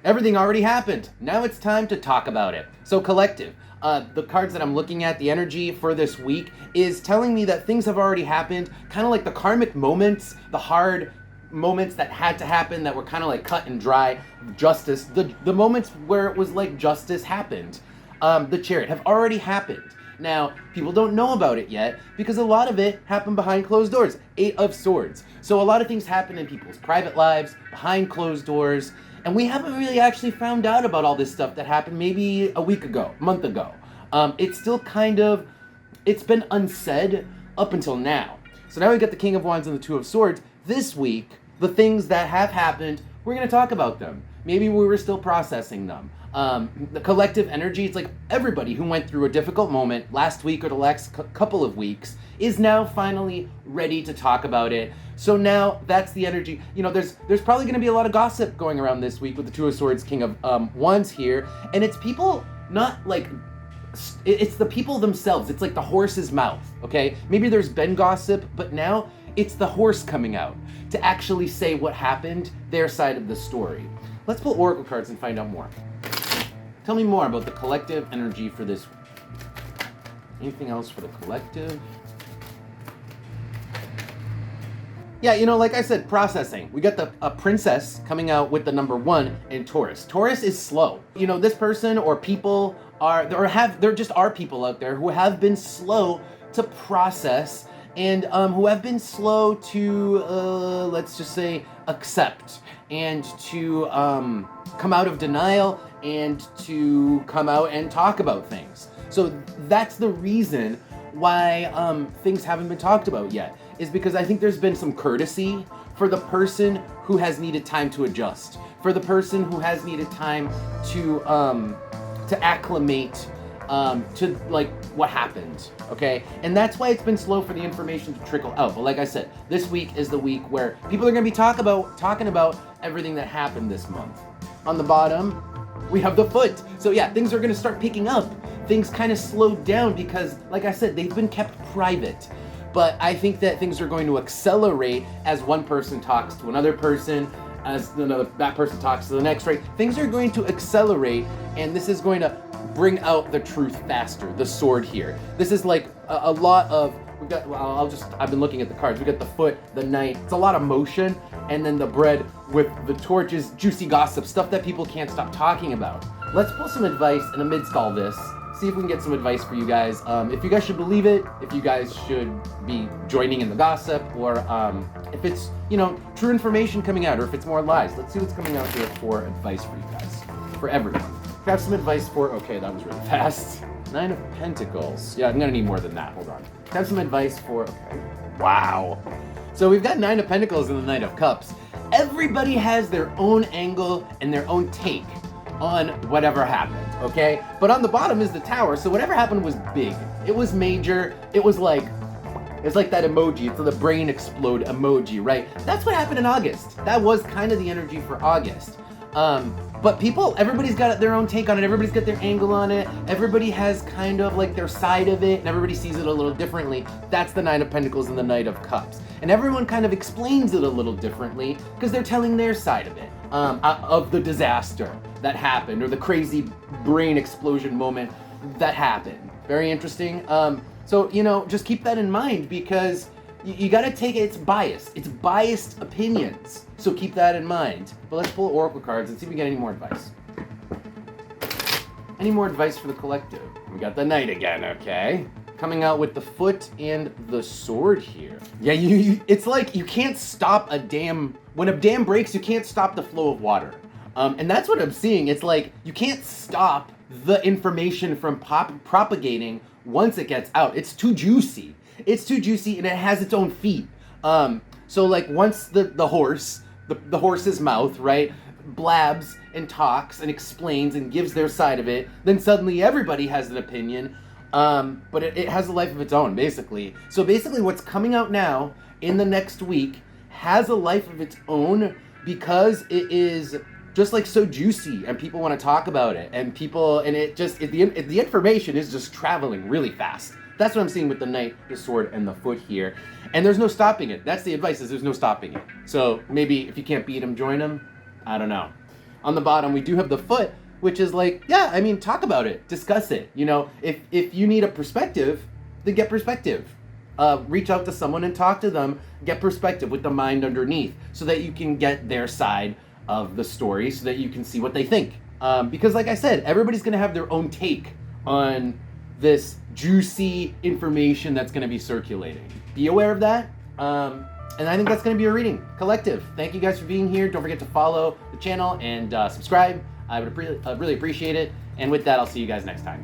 Everything already happened. Now it's time to talk about it. So collective. The cards that I'm looking at, the energy for this week is telling me that things have already happened, kind of like the karmic moments, the hard moments that had to happen that were kind of like cut and dry, justice, the moments where it was like justice happened. The Chariot have already happened. Now, people don't know about it yet because a lot of it happened behind closed doors. 8 of Swords. So a lot of things happen in people's private lives, behind closed doors, and we haven't really actually found out about all this stuff that happened maybe a week ago, a month ago. It's still kind of, it's been unsaid up until now. So now we got the King of Wands and the 2 of Swords. This week, the things that have happened, we're going to talk about them. Maybe we were still processing them. The collective energy, it's like everybody who went through a difficult moment last week or the last couple of weeks is now finally ready to talk about it. So now that's the energy. You know, there's probably going to be a lot of gossip going around this week with the 2 of Swords, King of Wands here. And it's people not like, it's the people themselves. It's like the horse's mouth, okay? Maybe there's been gossip, but now it's the horse coming out to actually say what happened, their side of the story. Let's pull oracle cards and find out more. Tell me more about the collective energy for this week. Anything else for the collective? Yeah, you know, like I said, processing. We got a princess coming out with the number 1 in Taurus. Taurus is slow. You know, this person or people there just are people out there who have been slow to process and who have been slow to, let's just say, accept and to come out of denial and to come out and talk about things. So that's the reason why things haven't been talked about yet, is because I think there's been some courtesy for the person who has needed time to adjust, for the person who has needed time to acclimate to like what happened, okay? And that's why it's been slow for the information to trickle out. But like I said, this week is the week where people are going to be talking about everything that happened this month. On the bottom, we have the Foot. So yeah, things are going to start picking up. Things kind of slowed down because, like I said, they've been kept private. But I think that things are going to accelerate as one person talks to another person, as that person talks to the next, right? Things are going to accelerate, and this is going to bring out the truth faster, the Sword here. This is like a lot of, I've been looking at the cards. We got the Foot, the Knight. It's a lot of motion, and then the Bread with the torches, juicy gossip, stuff that people can't stop talking about. Let's pull some advice in amidst all this. See if we can get some advice for you guys. If you guys should believe it, if you guys should be joining in the gossip, or if it's, you know, true information coming out, or if it's more lies. Let's see what's coming out here for advice for you guys, for everyone. Have some advice for, okay, that was really fast. 9 of Pentacles. Yeah, I'm gonna need more than that, hold on. Have some advice for, okay. Wow. So we've got 9 of Pentacles and the Knight of Cups. Everybody has their own angle and their own take on whatever happened, okay? But on the bottom is the Tower, so whatever happened was big. It was major. It's like that emoji. It's the brain explode emoji, right? That's what happened in August. That was kind of the energy for August. But everybody's got their own take on it. Everybody's got their angle on it. Everybody has kind of like their side of it, and everybody sees it a little differently. That's the 9 of Pentacles and the Knight of Cups. And everyone kind of explains it a little differently because they're telling their side of it, of the disaster that happened, or the crazy brain explosion moment that happened. Very interesting. So, you know, just keep that in mind because you got to take it, it's biased. It's biased opinions. So keep that in mind. But let's pull oracle cards and see if we get any more advice. Any more advice for the collective? We got the Knight again, okay? Coming out with the Foot and the Sword here. Yeah, it's like you can't stop a dam. When a dam breaks, you can't stop the flow of water. And that's what I'm seeing. It's like you can't stop the information from propagating once it gets out. It's too juicy. It's too juicy, and it has its own feet. So like once the horse's mouth, right, blabs and talks and explains and gives their side of it, then suddenly everybody has an opinion. But it has a life of its own, basically. So basically what's coming out now in the next week has a life of its own because it is just like so juicy and people want to talk about it, and the information is just traveling really fast. That's what I'm seeing with the Knight, the Sword, and the Foot here. And there's no stopping it. That's the advice, is there's no stopping it. So maybe if you can't beat him, join him. I don't know. on the bottom, we do have the foot, which is like, yeah, I mean, talk about it, discuss it. You know, if you need a perspective, then get perspective. Reach out to someone and talk to them, get perspective with the mind underneath, so that you can get their side of the story, so that you can see what they think. Because like I said, everybody's gonna have their own take on this juicy information that's gonna be circulating. Be aware of that. And I think that's gonna be a reading collective. Thank you guys for being here. Don't forget to follow the channel and subscribe. I would really appreciate it. And with that, I'll see you guys next time.